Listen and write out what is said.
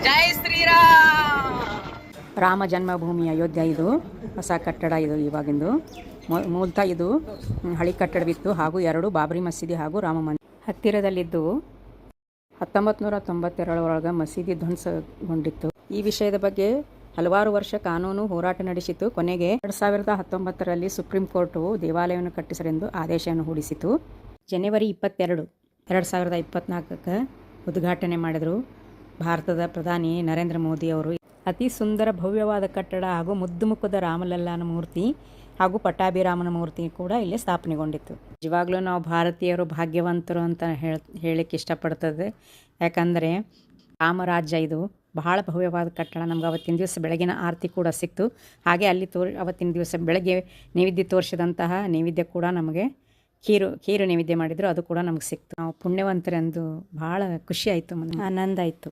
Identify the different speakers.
Speaker 1: ಜೈ ಶ್ರೀರಾಮ್.
Speaker 2: ರಾಮ ಜನ್ಮಭೂಮಿ ಅಯೋಧ್ಯ. ಇದು ಹೊಸ ಕಟ್ಟಡ. ಇದು ಇವಾಗಿಂದು. ಮೂಲತಃ ಇದು ಹಳಿ ಕಟ್ಟಡವಿತ್ತು ಹಾಗೂ 2 ಬಾಬರಿ ಮಸೀದಿ ಹಾಗೂ ರಾಮ ಮಂದಿರ ಹತ್ತಿರದಲ್ಲಿದ್ದು 1992 ಮಸೀದಿ ಧ್ವಂಸಗೊಂಡಿತ್ತು. ಈ ವಿಷಯದ ಬಗ್ಗೆ ಹಲವಾರು ವರ್ಷ ಕಾನೂನು ಹೋರಾಟ ನಡೆಸಿತು. ಕೊನೆಗೆ 2019ರಲ್ಲಿ ಸುಪ್ರೀಂ ಕೋರ್ಟು ದೇವಾಲಯವನ್ನು ಕಟ್ಟಿಸರೆಂದು ಆದೇಶವನ್ನು ಹೊರಡಿಸಿತು. ಜನವರಿ 22, 2024 ಉದ್ಘಾಟನೆ ಮಾಡಿದರು ಭಾರತದ ಪ್ರಧಾನಿ ನರೇಂದ್ರ ಮೋದಿ ಅವರು. ಅತಿ ಸುಂದರ ಭವ್ಯವಾದ ಕಟ್ಟಡ ಹಾಗೂ ಮುದ್ದು ಮುಖದ ರಾಮಲಲ್ಲಾನ ಮೂರ್ತಿ ಹಾಗೂ ಪಟ್ಟಾಭಿರಾಮನ ಮೂರ್ತಿ ಕೂಡ ಇಲ್ಲಿ ಸ್ಥಾಪನೆಗೊಂಡಿತ್ತು. ನಿಜವಾಗ್ಲೂ ನಾವು ಭಾರತೀಯರು ಭಾಗ್ಯವಂತರು ಅಂತ ಹೇಳಕ್ಕೆ ಇಷ್ಟಪಡ್ತದೆ. ಯಾಕಂದರೆ ರಾಮರಾಜ್ಯ ಇದು ಬಹಳ ಭವ್ಯವಾದ ಕಟ್ಟಡ. ನಮ್ಗೆ ಅವತ್ತಿನ ದಿವಸ ಬೆಳಗಿನ ಆರತಿ ಕೂಡ ಸಿಕ್ತು. ಹಾಗೆ ಅಲ್ಲಿ ಅವತ್ತಿನ ದಿವಸ ಬೆಳಗ್ಗೆ ನೈವೇದ್ಯ ತೋರಿಸಿದಂತಹ ನೈವೇದ್ಯ ಕೂಡ ನಮಗೆ ಖೀರು ನೈವೇದ್ಯ ಮಾಡಿದ್ರು, ಅದು ಕೂಡ ನಮಗೆ ಸಿಕ್ತು. ನಾವು ಪುಣ್ಯವಂತರೆಂದು ಭಾಳ ಖುಷಿ ಆಯಿತು, ಆನಂದ ಆಯಿತು.